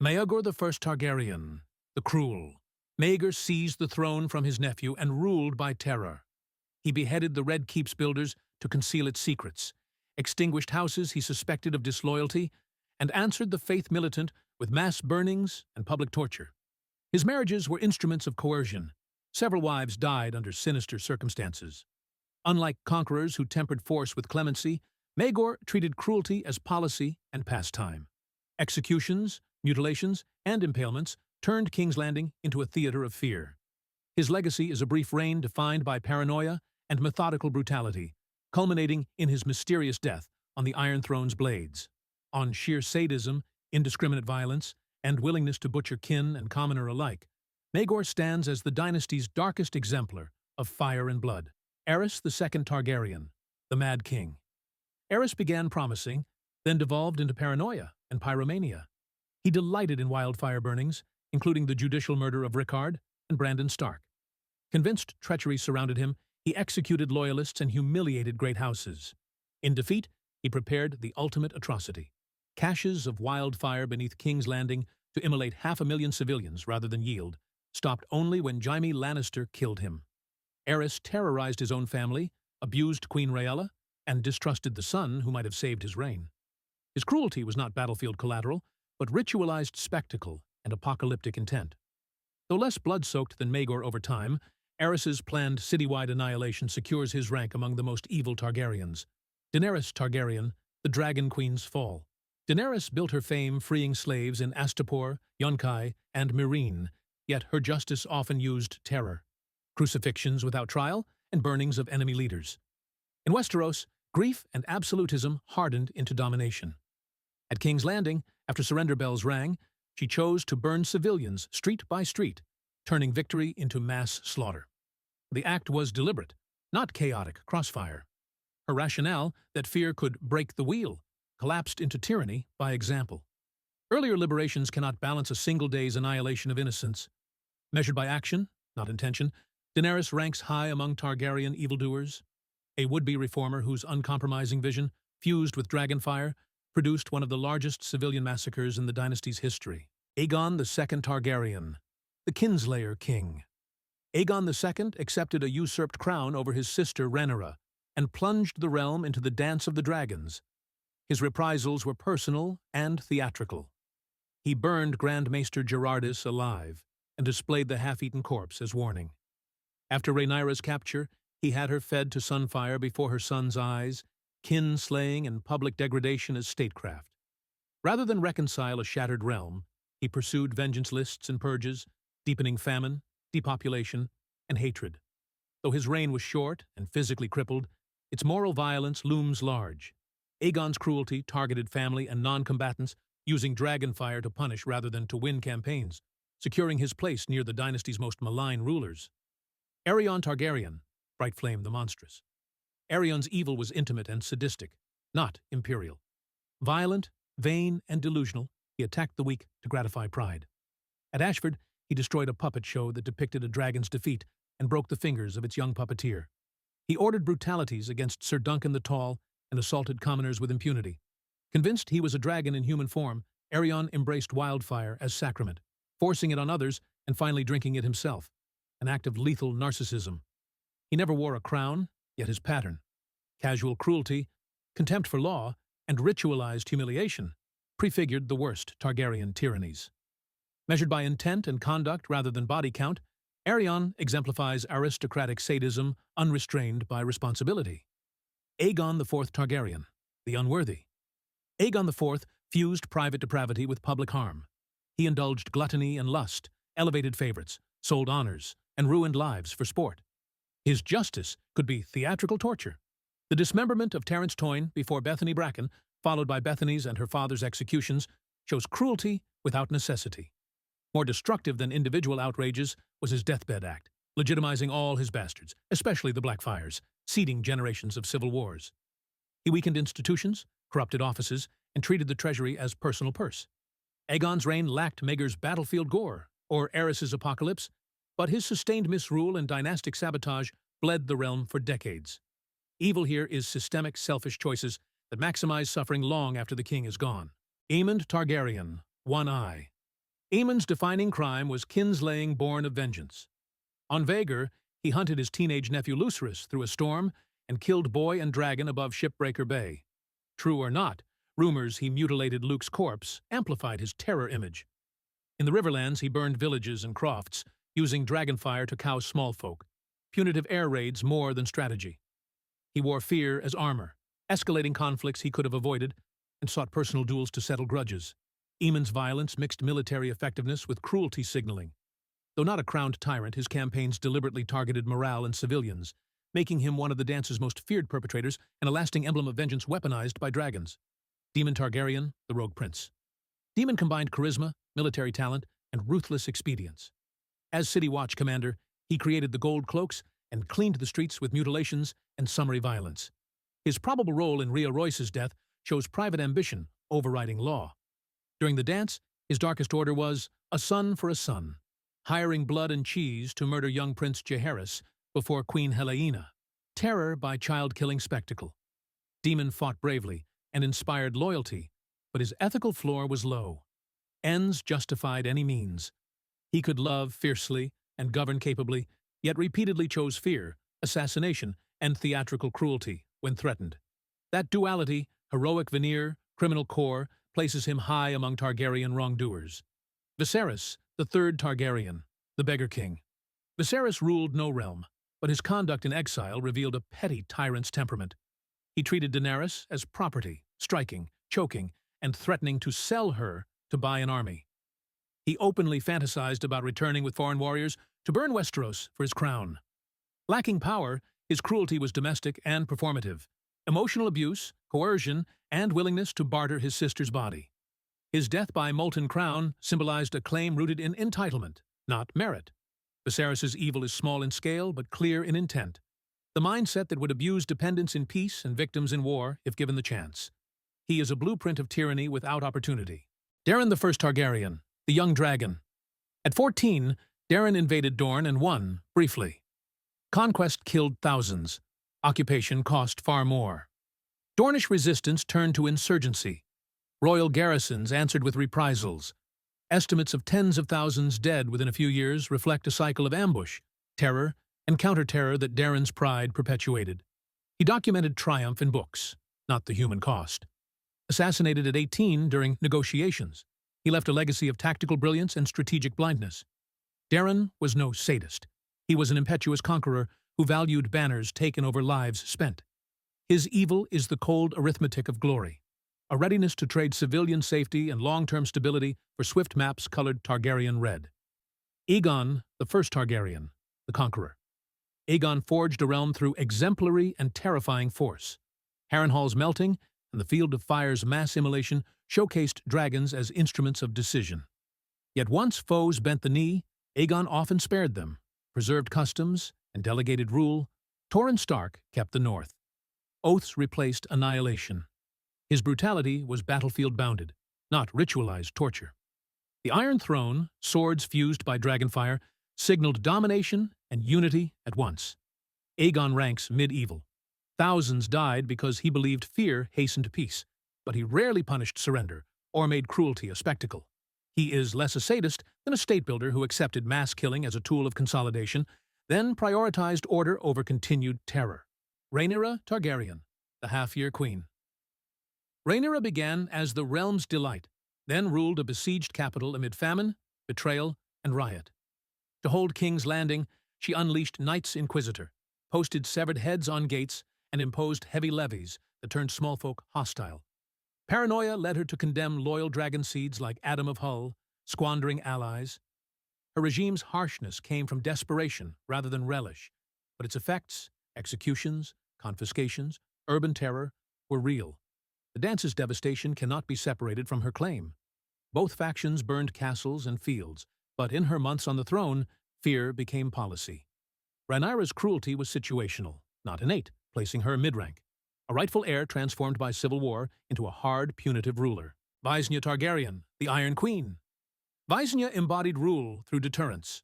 Maegor the First Targaryen, the Cruel. Maegor seized the throne from his nephew and ruled by terror. He beheaded the Red Keep's builders to conceal its secrets, extinguished houses he suspected of disloyalty, and answered the faith militant with mass burnings and public torture. His marriages were instruments of coercion. Several wives died under sinister circumstances. Unlike conquerors who tempered force with clemency, Maegor treated cruelty as policy and pastime. Executions, mutilations, and impalements turned King's Landing into a theater of fear. His legacy is a brief reign defined by paranoia and methodical brutality, culminating in his mysterious death on the Iron Throne's blades. On sheer sadism, indiscriminate violence, and willingness to butcher kin and commoner alike, Maegor stands as the dynasty's darkest exemplar of fire and blood. Aerys II Targaryen, the Mad King. Aerys began promising, then devolved into paranoia and pyromania. He delighted in wildfire burnings, including the judicial murder of Rickard and Brandon Stark. Convinced treachery surrounded him, he executed loyalists and humiliated great houses. In defeat, he prepared the ultimate atrocity: caches of wildfire beneath King's Landing to immolate 500,000 civilians rather than yield, stopped only when Jaime Lannister killed him. Aerys terrorized his own family, abused Queen Rhaenyra, and distrusted the son who might have saved his reign. His cruelty was not battlefield collateral, but ritualized spectacle and apocalyptic intent. Though less blood-soaked than Maegor over time, Aerys's planned citywide annihilation secures his rank among the most evil Targaryens. Daenerys Targaryen, the Dragon Queen's fall. Daenerys built her fame freeing slaves in Astapor, Yunkai, and Meereen, yet her justice often used terror: crucifixions without trial and burnings of enemy leaders. In Westeros, grief and absolutism hardened into domination. At King's Landing, after surrender bells rang, she chose to burn civilians street by street, turning victory into mass slaughter. The act was deliberate, not chaotic crossfire. Her rationale, that fear could break the wheel, collapsed into tyranny by example. Earlier liberations cannot balance a single day's annihilation of innocents. Measured by action, not intention, Daenerys ranks high among Targaryen evildoers. A would-be reformer whose uncompromising vision, fused with dragonfire, produced one of the largest civilian massacres in the dynasty's history. Aegon II Targaryen, the Kinslayer king. Aegon II accepted a usurped crown over his sister Rhaenyra and plunged the realm into the dance of the dragons. His reprisals were personal and theatrical. He burned Grand Maester Jaehaerys alive and displayed the half-eaten corpse as warning. After Rhaenyra's capture, he had her fed to sunfire before her son's eyes, kin-slaying and public degradation as statecraft. Rather than reconcile a shattered realm, he pursued vengeance lists and purges, deepening famine, depopulation, and hatred. Though his reign was short and physically crippled, its moral violence looms large. Aegon's cruelty targeted family and non-combatants, using dragonfire to punish rather than to win campaigns, securing his place near the dynasty's most malign rulers. Aerion Targaryen, Brightflame the Monstrous. Aerion's evil was intimate and sadistic, not imperial. Violent, vain, and delusional, he attacked the weak to gratify pride. At Ashford, he destroyed a puppet show that depicted a dragon's defeat and broke the fingers of its young puppeteer. He ordered brutalities against Sir Duncan the Tall and assaulted commoners with impunity. Convinced he was a dragon in human form, Aerion embraced wildfire as sacrament, forcing it on others and finally drinking it himself, an act of lethal narcissism. He never wore a crown, yet his pattern: casual cruelty, contempt for law, and ritualized humiliation prefigured the worst Targaryen tyrannies. Measured by intent and conduct rather than body count, Aerion exemplifies aristocratic sadism unrestrained by responsibility. Aegon IV Targaryen, the Unworthy. Aegon IV fused private depravity with public harm. He indulged gluttony and lust, elevated favorites, sold honors, and ruined lives for sport. His justice could be theatrical torture. The dismemberment of Terence Toyne before Bethany Bracken, followed by Bethany's and her father's executions, shows cruelty without necessity. More destructive than individual outrages was his deathbed act, legitimizing all his bastards, especially the Blackfires, seeding generations of civil wars. He weakened institutions, corrupted offices, and treated the treasury as personal purse. Aegon's reign lacked Maegor's battlefield gore or Aerys's apocalypse, but his sustained misrule and dynastic sabotage bled the realm for decades. Evil here is systemic, selfish choices that maximize suffering long after the king is gone. Aemond Targaryen, One-Eye. Aemon's defining crime was kinslaying born of vengeance. On Vhagar, he hunted his teenage nephew Lucerys through a storm and killed boy and dragon above Shipbreaker Bay. True or not, rumors he mutilated Luke's corpse amplified his terror image. In the Riverlands, he burned villages and crofts, using dragonfire to cow small folk, punitive air raids more than strategy. He wore fear as armor, escalating conflicts he could have avoided, and sought personal duels to settle grudges. Aemon's violence mixed military effectiveness with cruelty signaling. Though not a crowned tyrant, his campaigns deliberately targeted morale and civilians, making him one of the dance's most feared perpetrators and a lasting emblem of vengeance weaponized by dragons. Daemon Targaryen, the Rogue Prince. Daemon combined charisma, military talent, and ruthless expedience. As City Watch commander, he created the Gold Cloaks and cleaned the streets with mutilations and summary violence. His probable role in Rhea Royce's death shows private ambition overriding law. During the dance, his darkest order was a son for a son, hiring blood and cheese to murder young Prince Jaehaerys before Queen Helaena. Terror by child-killing spectacle. Daemon fought bravely and inspired loyalty, but his ethical floor was low. Ends justified any means. He could love fiercely and govern capably, yet repeatedly chose fear, assassination, and theatrical cruelty when threatened. That duality, heroic veneer, criminal core, places him high among Targaryen wrongdoers. Viserys, the third Targaryen, the Beggar King. Viserys ruled no realm, but his conduct in exile revealed a petty tyrant's temperament. He treated Daenerys as property, striking, choking, and threatening to sell her to buy an army. He openly fantasized about returning with foreign warriors to burn Westeros for his crown. Lacking power, his cruelty was domestic and performative. Emotional abuse, coercion, and willingness to barter his sister's body. His death by molten crown symbolized a claim rooted in entitlement, not merit. Viserys' evil is small in scale but clear in intent. The mindset that would abuse dependents in peace and victims in war if given the chance. He is a blueprint of tyranny without opportunity. Daeron I Targaryen, the young dragon. At 14, Daeron invaded Dorne and won, briefly. Conquest killed thousands. Occupation cost far more. Dornish resistance turned to insurgency. Royal garrisons answered with reprisals. Estimates of tens of thousands dead within a few years reflect a cycle of ambush, terror, and counter-terror that Daeron's pride perpetuated. He documented triumph in books, not the human cost. Assassinated at 18 during negotiations, he left a legacy of tactical brilliance and strategic blindness. Daeron was no sadist. He was an impetuous conqueror who valued banners taken over lives spent. His evil is the cold arithmetic of glory, a readiness to trade civilian safety and long-term stability for swift maps colored Targaryen red. Aegon I Targaryen, the Conqueror. Aegon forged a realm through exemplary and terrifying force. Harrenhal's melting and the Field of Fire's mass immolation showcased dragons as instruments of decision. Yet once foes bent the knee, Aegon often spared them, preserved customs, and delegated rule. Torrhen Stark kept the north. Oaths replaced annihilation. His brutality was battlefield-bounded, not ritualized torture. The Iron Throne, swords fused by dragonfire, signaled domination and unity at once. Aegon ranks medieval. Thousands died because he believed fear hastened peace, but he rarely punished surrender or made cruelty a spectacle. He is less a sadist than a state-builder who accepted mass killing as a tool of consolidation, then prioritized order over continued terror. Rhaenyra Targaryen, the half-year queen. Rhaenyra began as the realm's delight, then ruled a besieged capital amid famine, betrayal, and riot. To hold King's Landing, she unleashed Knights Inquisitor, posted severed heads on gates, and imposed heavy levies that turned small folk hostile. Paranoia led her to condemn loyal dragon seeds like Adam of Hull, squandering allies. Her regime's harshness came from desperation rather than relish, but its effects, executions, confiscations, urban terror, were real. The dance's devastation cannot be separated from her claim. Both factions burned castles and fields, but in her months on the throne, fear became policy. Rhaenyra's cruelty was situational, not innate, placing her mid-rank. A rightful heir transformed by civil war into a hard, punitive ruler. Visenya Targaryen, the Iron Queen. Visenya embodied rule through deterrence.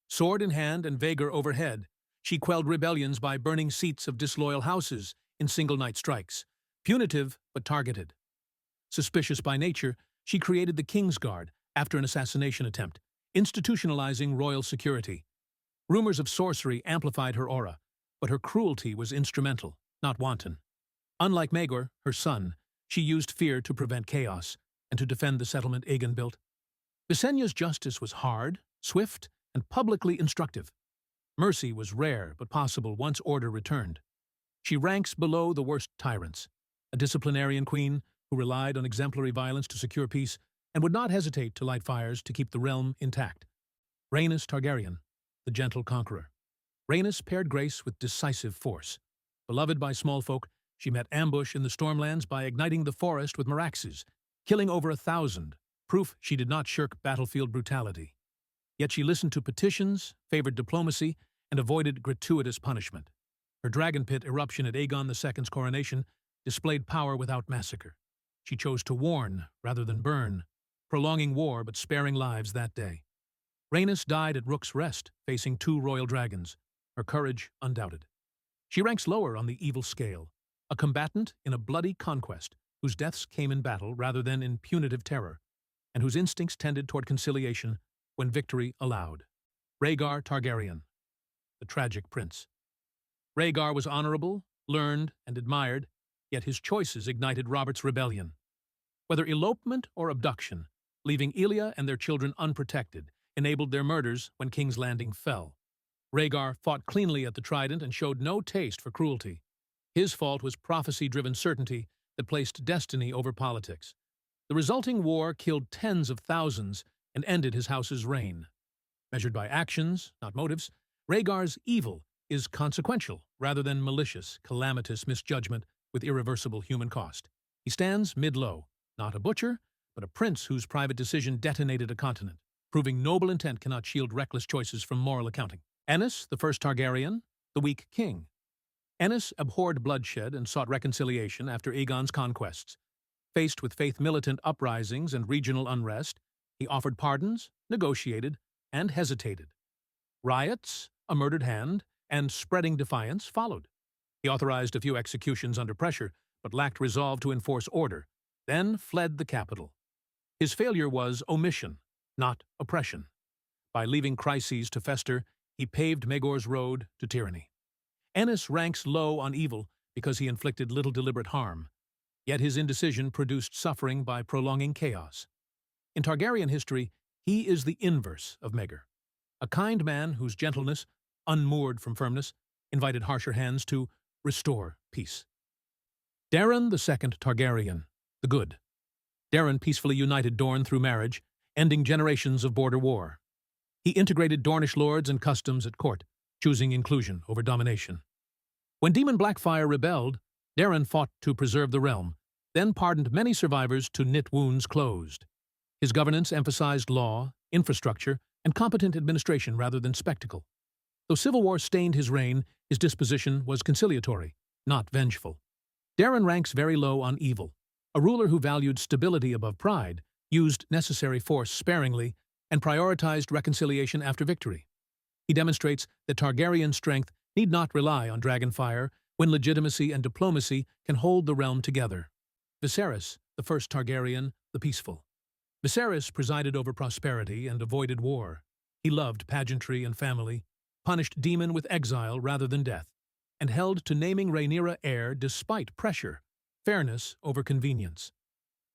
Sword in hand and Vhagar overhead, she quelled rebellions by burning seats of disloyal houses in single-night strikes. Punitive but targeted. Suspicious by nature, she created the Kingsguard, after an assassination attempt, institutionalizing royal security. Rumors of sorcery amplified her aura, but her cruelty was instrumental, not wanton. Unlike Maegor, her son, she used fear to prevent chaos and to defend the settlement Aegon built. Visenya's justice was hard, swift, and publicly instructive. Mercy was rare but possible once order returned. She ranks below the worst tyrants, a disciplinarian queen who relied on exemplary violence to secure peace and would not hesitate to light fires to keep the realm intact. Rhaenys Targaryen, the gentle conqueror. Rhaenys paired grace with decisive force. Beloved by small folk, she met ambush in the Stormlands by igniting the forest with meraxes, killing over 1,000, proof she did not shirk battlefield brutality. Yet she listened to petitions, favored diplomacy, and avoided gratuitous punishment. Her dragon pit eruption at Aegon II's coronation displayed power without massacre. She chose to warn rather than burn, prolonging war but sparing lives that day. Rhaenys died at Rook's Rest, facing 2 royal dragons, her courage undoubted. She ranks lower on the evil scale, a combatant in a bloody conquest whose deaths came in battle rather than in punitive terror, and whose instincts tended toward conciliation when victory allowed. Rhaegar Targaryen, the tragic prince. Rhaegar was honorable, learned, and admired, yet his choices ignited Robert's rebellion. Whether elopement or abduction, leaving Elia and their children unprotected, enabled their murders when King's Landing fell. Rhaegar fought cleanly at the Trident and showed no taste for cruelty. His fault was prophecy-driven certainty that placed destiny over politics. The resulting war killed tens of thousands and ended his house's reign. Measured by actions, not motives, Rhaegar's evil is consequential rather than malicious, calamitous misjudgment with irreversible human cost. He stands mid-low, not a butcher, but a prince whose private decision detonated a continent, proving noble intent cannot shield reckless choices from moral accounting. Aenys, the first Targaryen, the weak king. Aenys abhorred bloodshed and sought reconciliation after Aegon's conquests. Faced with faith-militant uprisings and regional unrest, he offered pardons, negotiated, and hesitated. Riots, a murdered hand, and spreading defiance followed. He authorized a few executions under pressure, but lacked resolve to enforce order, then fled the capital. His failure was omission, not oppression. By leaving crises to fester, he paved Maegor's road to tyranny. Aenys ranks low on evil because he inflicted little deliberate harm, yet his indecision produced suffering by prolonging chaos. In Targaryen history, he is the inverse of Maegor, a kind man whose gentleness, unmoored from firmness, invited harsher hands to restore peace. Daeron II Targaryen, the Good. Daeron peacefully united Dorne through marriage, ending generations of border war. He integrated Dornish lords and customs at court, choosing inclusion over domination. When Daemon Blackfyre rebelled, Daeron fought to preserve the realm, then pardoned many survivors to knit wounds closed. His governance emphasized law, infrastructure, and competent administration rather than spectacle. Though civil war stained his reign, his disposition was conciliatory, not vengeful. Daeron ranks very low on evil, a ruler who valued stability above pride, used necessary force sparingly, and prioritized reconciliation after victory. He demonstrates that Targaryen strength need not rely on dragonfire when legitimacy and diplomacy can hold the realm together. Viserys, the first Targaryen, the Peaceful. Viserys presided over prosperity and avoided war. He loved pageantry and family, punished Daemon with exile rather than death, and held to naming Rhaenyra heir despite pressure, fairness over convenience.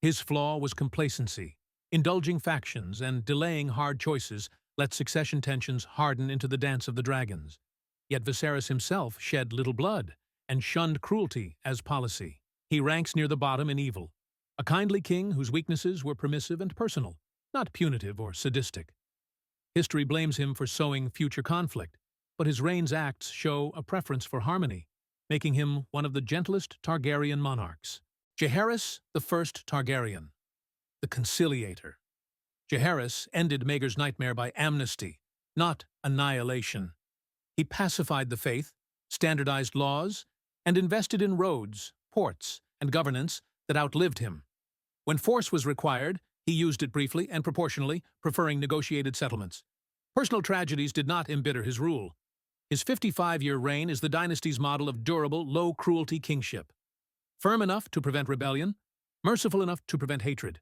His flaw was complacency. Indulging factions and delaying hard choices let succession tensions harden into the dance of the dragons. Yet Viserys himself shed little blood and shunned cruelty as policy. He ranks near the bottom in evil, a kindly king whose weaknesses were permissive and personal, not punitive or sadistic. History blames him for sowing future conflict, but his reign's acts show a preference for harmony, making him one of the gentlest Targaryen monarchs. Jaehaerys I Targaryen, the Conciliator. Jaehaerys ended Maegor's nightmare by amnesty, not annihilation. He pacified the faith, standardized laws, and invested in roads, ports, and governance that outlived him. When force was required, he used it briefly and proportionally, preferring negotiated settlements. Personal tragedies did not embitter his rule. His 55-year reign is the dynasty's model of durable, low-cruelty kingship. Firm enough to prevent rebellion, merciful enough to prevent hatred.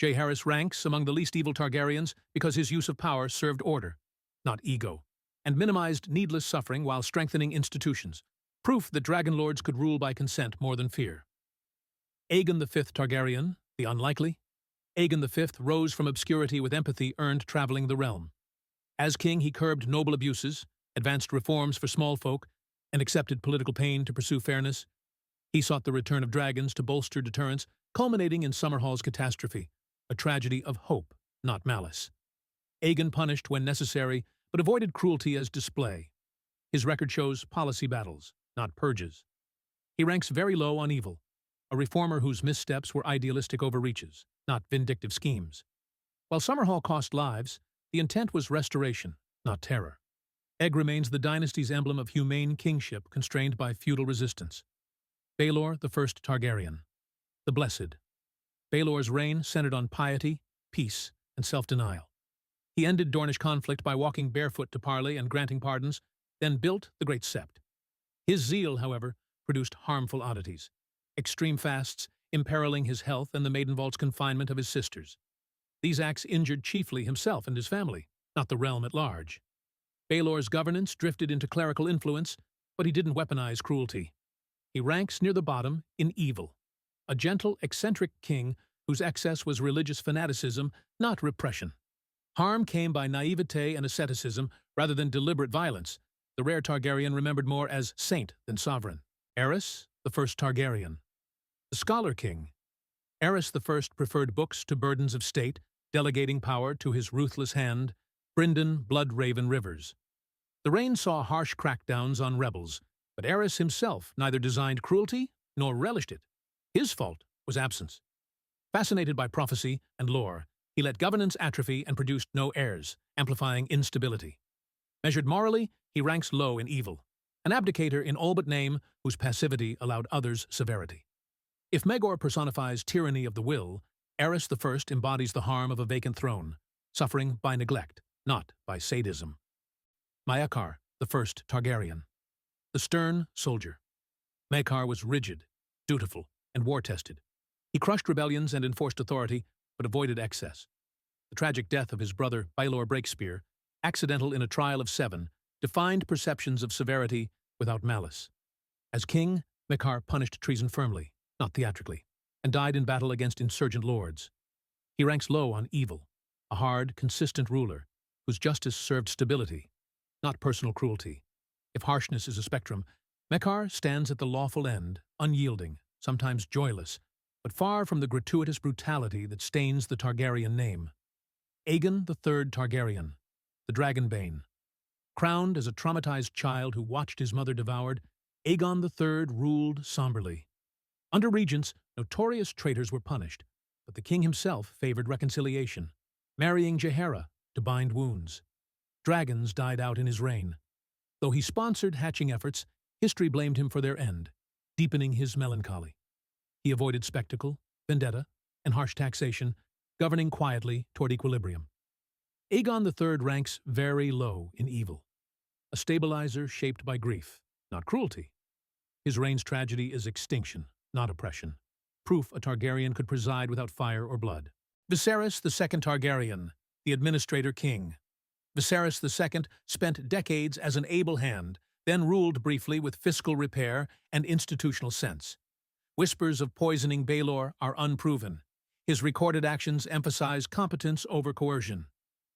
Jaehaerys ranks among the least evil Targaryens because his use of power served order, not ego, and minimized needless suffering while strengthening institutions, proof that dragonlords could rule by consent more than fear. Aegon V Targaryen, the Unlikely. Aegon V rose from obscurity with empathy earned traveling the realm. As king, he curbed noble abuses, advanced reforms for small folk, and accepted political pain to pursue fairness. He sought the return of dragons to bolster deterrence, culminating in Summerhall's catastrophe, a tragedy of hope, not malice. Aegon punished when necessary, but avoided cruelty as display. His record shows policy battles, not purges. He ranks very low on evil, a reformer whose missteps were idealistic overreaches, not vindictive schemes. While Summerhall cost lives, the intent was restoration, not terror. Egg remains the dynasty's emblem of humane kingship constrained by feudal resistance. Baelor the Targaryen, the Blessed. Baelor's reign centered on piety, peace, and self-denial. He ended Dornish conflict by walking barefoot to parley and granting pardons, then built the Great Sept. His zeal, however, produced harmful oddities. Extreme fasts, imperiling his health and the maiden vault's confinement of his sisters. These acts injured chiefly himself and his family, not the realm at large. Baelor's governance drifted into clerical influence, but he didn't weaponize cruelty. He ranks near the bottom in evil, a gentle, eccentric king whose excess was religious fanaticism, not repression. Harm came by naivete and asceticism rather than deliberate violence. The rare Targaryen remembered more as saint than sovereign. Aerys, the first Targaryen. The Scholar King. Aerys I preferred books to burdens of state, delegating power to his ruthless hand, Bryndon, blood-raven rivers. The reign saw harsh crackdowns on rebels, but Aerys himself neither designed cruelty nor relished it. His fault was absence. Fascinated by prophecy and lore, he let governance atrophy and produced no heirs, amplifying instability. Measured morally, he ranks low in evil, an abdicator in all but name whose passivity allowed others' severity. If Maegor personifies tyranny of the will, Aerys I embodies the harm of a vacant throne, suffering by neglect, not by sadism. Maegor, the first Targaryen. The stern soldier. Maegor was rigid, dutiful, and war-tested. He crushed rebellions and enforced authority, but avoided excess. The tragic death of his brother Baelor Breakspear, accidental in a trial of 7, defined perceptions of severity without malice. As king, Maegor punished treason firmly, not theatrically, and died in battle against insurgent lords. He ranks low on evil, a hard, consistent ruler, whose justice served stability, not personal cruelty. If harshness is a spectrum, Maegor stands at the lawful end, unyielding, sometimes joyless, but far from the gratuitous brutality that stains the Targaryen name. Aegon III Targaryen, the Dragonbane. Crowned as a traumatized child who watched his mother devoured, Aegon III ruled somberly. Under regents, notorious traitors were punished, but the king himself favored reconciliation, marrying Jaehaerys to bind wounds. Dragons died out in his reign. Though he sponsored hatching efforts, history blamed him for their end, deepening his melancholy. He avoided spectacle, vendetta, and harsh taxation, governing quietly toward equilibrium. Aegon III ranks very low in evil, a stabilizer shaped by grief, not cruelty. His reign's tragedy is extinction, not oppression, proof a Targaryen could preside without fire or blood. Viserys II Targaryen, the Administrator King. Viserys II spent decades as an able hand, then ruled briefly with fiscal repair and institutional sense. Whispers of poisoning Baelor are unproven. His recorded actions emphasize competence over coercion.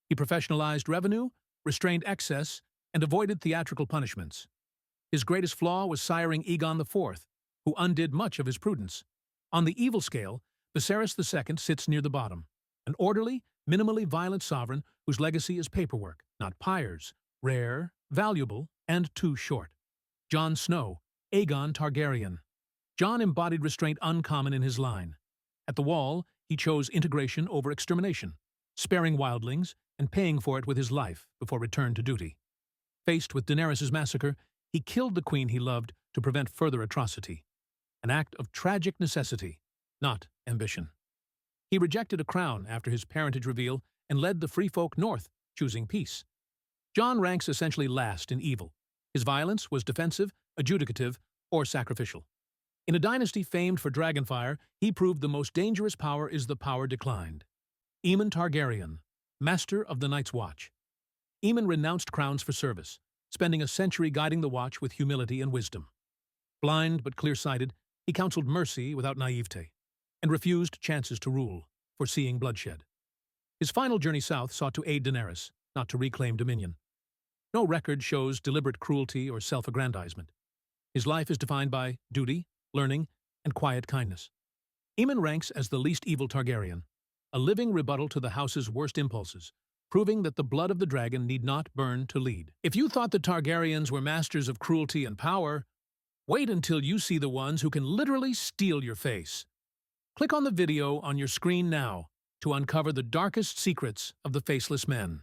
He professionalized revenue, restrained excess, and avoided theatrical punishments. His greatest flaw was siring Aegon IV, who undid much of his prudence. On the evil scale, Viserys II sits near the bottom, an orderly, minimally violent sovereign whose legacy is paperwork, not pyres, rare, valuable, and too short. Jon Snow, Aegon Targaryen. Jon embodied restraint uncommon in his line. At the Wall, he chose integration over extermination, sparing wildlings and paying for it with his life before return to duty. Faced with Daenerys' massacre, he killed the queen he loved to prevent further atrocity, an act of tragic necessity, not ambition. He rejected a crown after his parentage reveal and led the free folk north, choosing peace. Jon ranks essentially last in evil. His violence was defensive, adjudicative, or sacrificial. In a dynasty famed for dragonfire, he proved the most dangerous power is the power declined, Aemon Targaryen, master of the Night's Watch. Aemon renounced crowns for service, spending a century guiding the Watch with humility and wisdom. Blind but clear-sighted, he counseled mercy without naivete, and refused chances to rule, foreseeing bloodshed. His final journey south sought to aid Daenerys, not to reclaim dominion. No record shows deliberate cruelty or self-aggrandizement. His life is defined by duty, learning, and quiet kindness. Aemon ranks as the least evil Targaryen, a living rebuttal to the house's worst impulses, proving that the blood of the dragon need not burn to lead. If you thought the Targaryens were masters of cruelty and power, wait until you see the ones who can literally steal your face. Click on the video on your screen now to uncover the darkest secrets of the Faceless Men.